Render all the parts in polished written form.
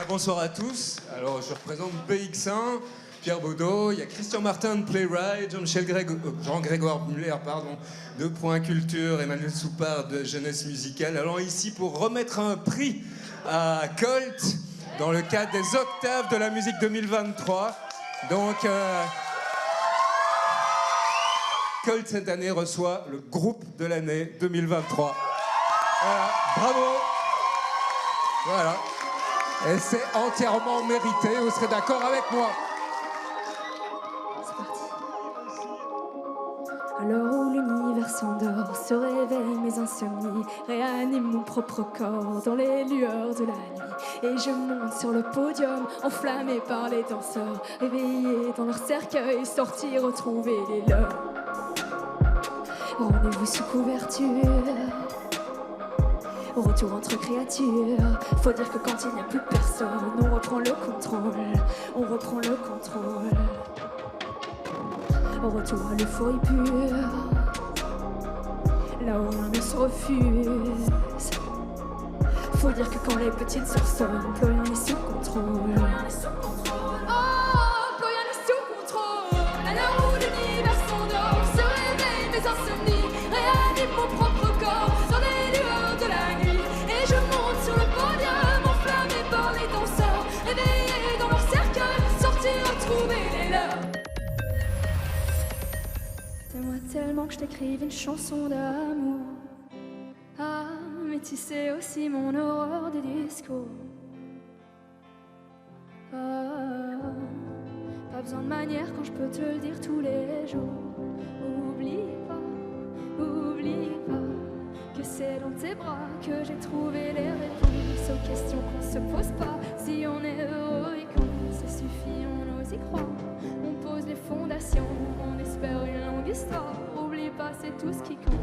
Bonsoir à tous. Alors, je représente BX1, Pierre Baudot, il y a Christian Martin de Playwright, Jean-Grégoire Muller, de Point Culture, Emmanuel Soupard de Jeunesse Musicale. Alors ici pour remettre un prix à Colt dans le cadre des Octaves de la musique 2023. Donc, Colt cette année reçoit le groupe de l'année 2023. Voilà, bravo. Voilà. Et c'est entièrement mérité, vous serez d'accord avec moi? C'est parti. À l'heure où l'univers s'endort, se réveillent mes insomnies, réaniment mon propre corps dans les lueurs de la nuit. Et je monte sur le podium, enflammé par les danseurs, réveillés dans leur cercueil, sortis retrouver les leurs. Rendez-vous sous couverture, au retour entre créatures. Faut dire que quand il n'y a plus personne, on reprend le contrôle, on reprend le contrôle. Au retour à l'euphorie pure, là où rien ne se refuse. Faut dire que quand les petites sœurs sonnent, plus rien n'est sous contrôle. Tellement que je t'écrive une chanson d'amour. Ah, mais tu sais aussi mon horreur des discours. Ah, pas besoin de manière quand je peux te le dire tous les jours. Oublie pas que c'est dans tes bras que j'ai trouvé les réponses aux questions qu'on se pose pas. Si on est heureux et quand ça suffit, on ose y croire. On pose les fondations, on espère une longue histoire. Oublie pas, c'est tout ce qui compte.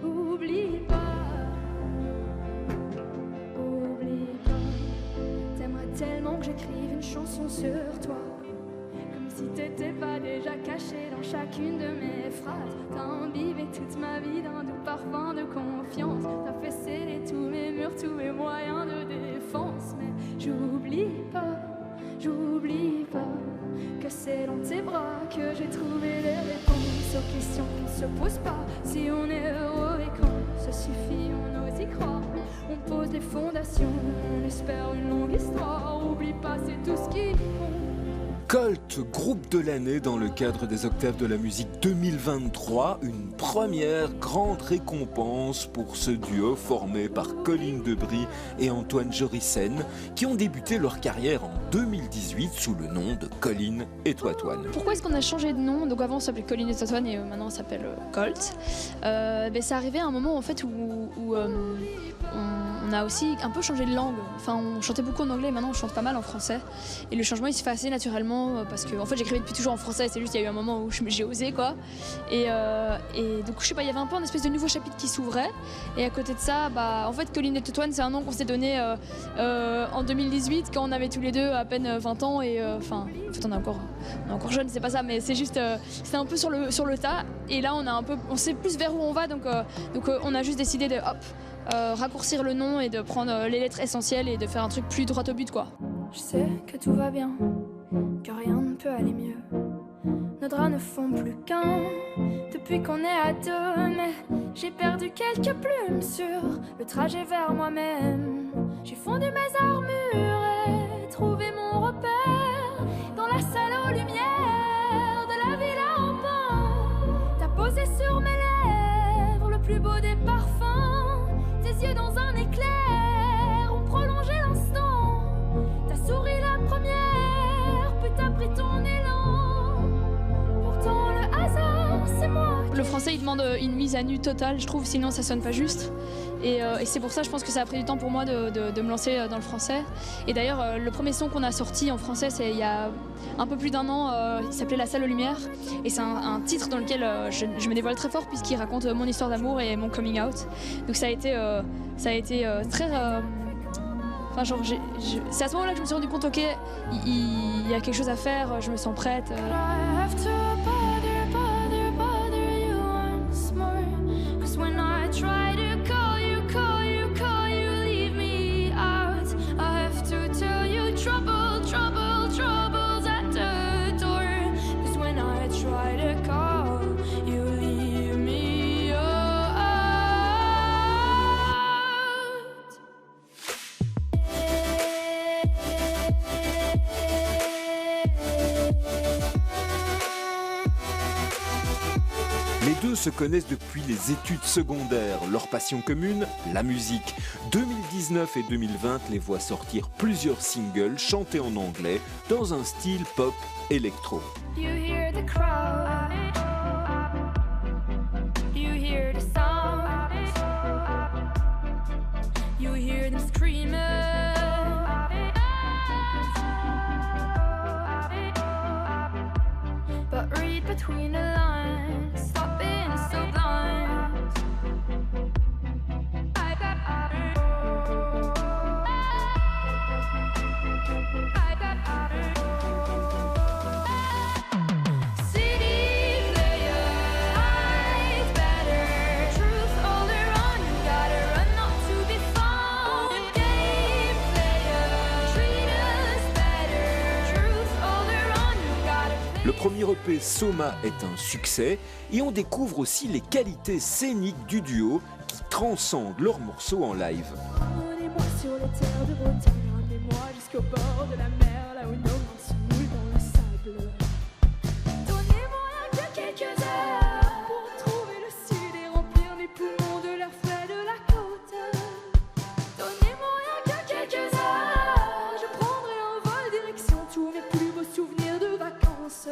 Oublie pas. T'aimerais tellement que j'écrive une chanson sur toi. Comme si t'étais pas déjà caché dans chacune de mes phrases. T'as imbibé toute ma vie d'un doux parfum de confiance. T'as fait sceller tous mes murs, tous mes moyens de défense. Mais j'oublie pas que c'est dans tes bras que j'ai trouvé les réponses aux questions qu'on se pose pas. Si on est heureux et quand ça suffit, on ose y croire. On pose les fondations, on espère une longue histoire. Oublie pas, c'est tout ce qui compte. Colt, groupe de l'année dans le cadre des Octaves de la musique 2023, une première grande récompense pour ce duo formé par Colline Debris et Antoine Jorissen, qui ont débuté leur carrière en 2018 sous le nom de Colline et Toitoine. Pourquoi est-ce qu'on a changé de nom? Donc avant on s'appelait Colline et Toitoine et maintenant on s'appelle Colt. C'est arrivé à un moment en fait où on a aussi un peu changé de langue. Enfin, on chantait beaucoup en anglais et maintenant on chante pas mal en français. Et le changement il se fait assez naturellement parce que en fait j'écrivais depuis toujours en français. C'est juste qu'il y a eu un moment où j'ai osé quoi. Et donc je sais pas, il y avait un peu un espèce de nouveau chapitre qui s'ouvrait. Et à côté de ça, en fait Colline et Toitoine c'est un nom qu'on s'est donné en 2018 quand on avait tous les deux à peine 20 ans et en fait on est encore jeunes, c'est pas ça, mais c'est juste c'était un peu sur le tas. Et là on sait plus vers où on va donc on a juste décidé de raccourcir le nom et de prendre les lettres essentielles et de faire un truc plus droit au but quoi. Je sais que tout va bien, que rien ne peut aller mieux. Nos draps ne font plus qu'un depuis qu'on est à deux. Mais j'ai perdu quelques plumes sur le trajet vers moi-même. J'ai fondu mes armures et trouvé mon repère dans la salle aux lumières de la villa en pan. T'as posé sur mes lèvres le plus beau des parfums. Tes yeux dans un éclair ont prolongé l'instant. T'as souri la première, puis t'as pris ton élan. Pourtant le hasard, c'est moi. Le français il demande une mise à nu totale je trouve, sinon ça sonne pas juste. Et c'est pour ça je pense que ça a pris du temps pour moi de me lancer dans le français. Et d'ailleurs le premier son qu'on a sorti en français c'est il y a un peu plus d'1 an, il s'appelait La Salle aux Lumières. Et c'est un titre dans lequel je me dévoile très fort puisqu'il raconte mon histoire d'amour et mon coming out. Donc ça a été très... c'est à ce moment-là que je me suis rendu compte, ok, il y a quelque chose à faire, je me sens prête. Bother you once more. 'Cause when I try se connaissent depuis les études secondaires. Leur passion commune, la musique. 2019 et 2020 les voient sortir plusieurs singles chantés en anglais dans un style pop électro. You hear the crowd, you hear the sound, you hear them screaming, but read between the lines, stop being so blind. Le premier EP Soma est un succès et on découvre aussi les qualités scéniques du duo qui transcendent leurs morceaux en live. Emmenez-moi sur les terres de Bretagne, ramenez-moi jusqu'au bord de la mer, là où nos mains se mouillent dans le sable. Donnez-moi rien que quelques heures pour trouver le sud et remplir mes poumons de l'air frais de la côte. Donnez-moi rien que quelques heures, je prendrai un vol direction tous mes plus beaux souvenirs de vacances.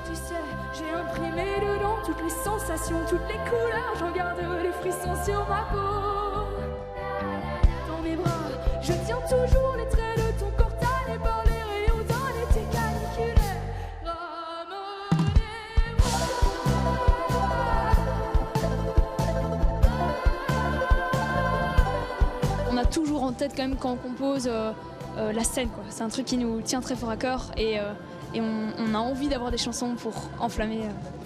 Tu sais, j'ai imprimé dedans toutes les sensations, toutes les couleurs, j'en garde les frissons sur ma peau. Dans mes bras, je tiens toujours les traits de ton corps tanné par les rayons d'un été caniculaire. On a toujours en tête quand même quand on compose la scène, quoi. C'est un truc qui nous tient très fort à cœur et on a envie d'avoir des chansons pour enflammer.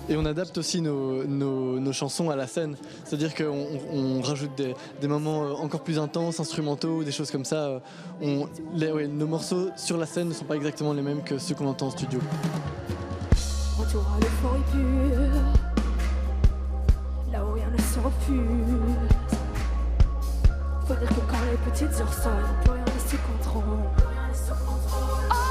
Et on adapte aussi nos chansons à la scène, c'est-à-dire qu'on rajoute des moments encore plus intenses, instrumentaux, des choses comme ça. Nos morceaux sur la scène ne sont pas exactement les mêmes que ceux qu'on entend en studio. Retour à l'euphorie pure, là où rien ne s'enfuit. Faut dire que quand les petites heures sonnent, plus rien n'est sous contrôle. Oh,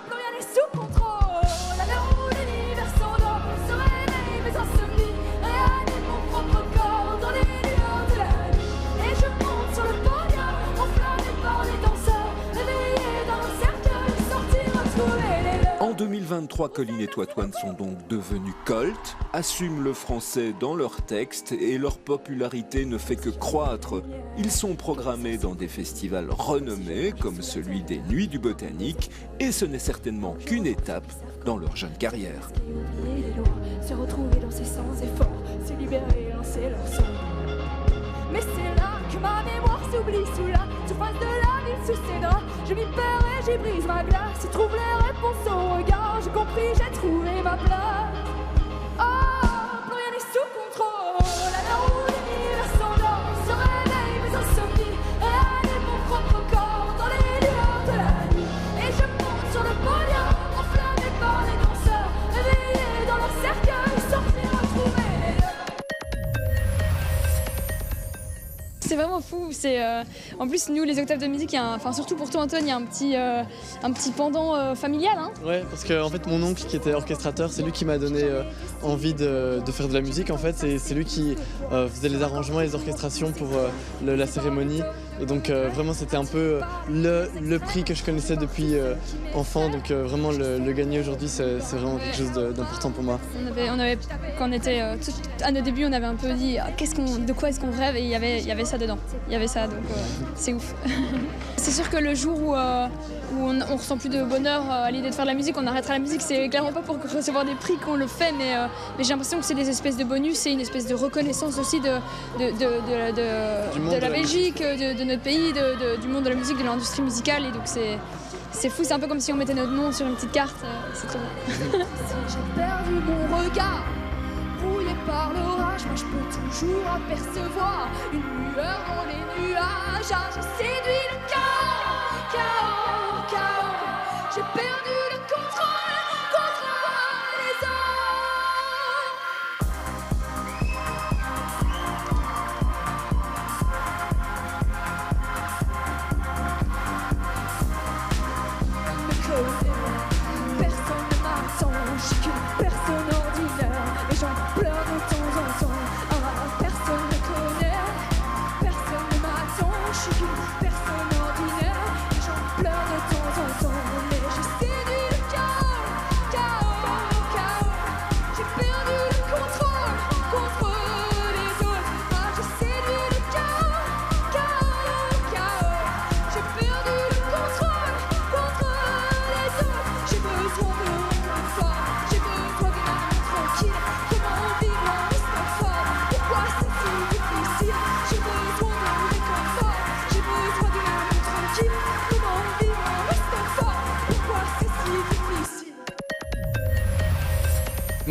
plus rien n'est sous contrôle. À l'heure où l'univers s'endort, se réveille mes insomnies, réanime mon propre corps dans les lueurs de la nuit. Et je monte sur le podium, enflammé par les danseurs, réveillé dans un cercueil, sortir retrouver les leurs. En 2023, Colline et Toitoine sont donc devenus cultes, assument le français dans leurs textes et leur popularité ne fait que croître. Ils sont programmés dans des festivals renommés comme celui des Nuits du Botanique et ce n'est certainement qu'une étape dans leur jeune carrière. Oublier les lois, se retrouver dans ses sans efforts, se libérer, lancer leur son. Mais c'est là que ma mémoire s'oublie sous la surface de la ville, sous ses draps. Je m'y perds et j'y brise ma glace, je trouve les réponses au regard. J'ai compris, j'ai trouvé ma place. Oh, plus rien n'est sous contrôle. À l'heure où l'univers s'endort, se réveille mes insomnies, réanime mon propre corps dans les lueurs de la nuit. Et je monte sur le podium, enflammé par les danseurs, réveillé dans leur cercueil, sortir retrouver les leurs. C'est vraiment fou. En plus, nous, les octaves de musique, surtout pour toi, Antoine, il y a un petit pendant familial. Hein. Ouais, parce que en fait, mon oncle qui était orchestrateur, c'est lui qui m'a donné envie de faire de la musique. En fait, c'est lui qui faisait les arrangements et les orchestrations pour la cérémonie. Et donc vraiment, c'était un peu le prix que je connaissais depuis enfant. Donc vraiment, le gagner aujourd'hui, c'est vraiment quelque chose d'important pour moi. Quand on était à nos débuts, on avait un peu dit de quoi est-ce qu'on rêve, et il y avait ça dedans. Il y avait ça, donc c'est ouf. C'est sûr que le jour où on ressent plus de bonheur à l'idée de faire de la musique, on arrêtera la musique. C'est clairement pas pour recevoir des prix qu'on le fait, mais j'ai l'impression que c'est des espèces de bonus, c'est une espèce de reconnaissance aussi de la Belgique, de notre pays, du monde de la musique, de l'industrie musicale, et donc c'est fou, c'est un peu comme si on mettait notre nom sur une petite carte, c'est trop bon. Si j'ai perdu mon regard, brouillé par l'orage, moi je peux toujours apercevoir une lueur dans les nuages. Ah, j'ai séduit le chaos, chaos, chaos. J'ai perdu le contrôle les hommes. Personne ne m'attend, je suis qu'une personne ordinaire et j'en pleure.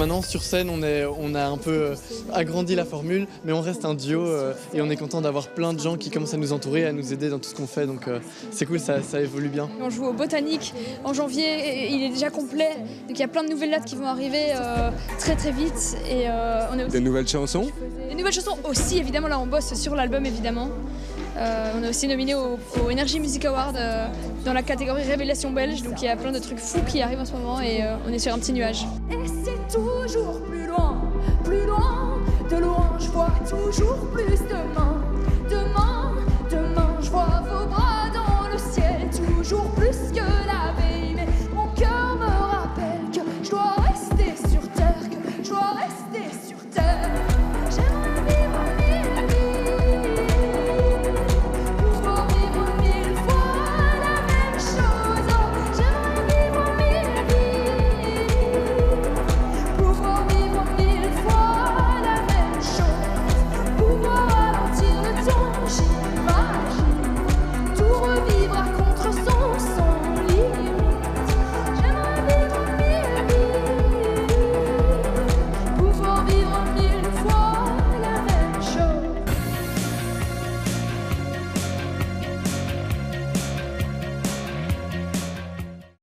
maintenant sur scène on a un peu agrandi la formule, mais on reste un duo et on est content d'avoir plein de gens qui commencent à nous entourer, à nous aider dans tout ce qu'on fait, donc c'est cool, ça évolue bien. On joue au Botanique en janvier, il est déjà complet, donc il y a plein de nouvelles dates qui vont arriver très très vite. Et on a aussi Des nouvelles chansons? des nouvelles chansons aussi, évidemment, là on bosse sur l'album évidemment. On est aussi nominé au Energy Music Award dans la catégorie Révélation belge, donc il y a plein de trucs fous qui arrivent en ce moment et on est sur un petit nuage. Et c'est toujours plus loin, de loin, je vois toujours plus de mains.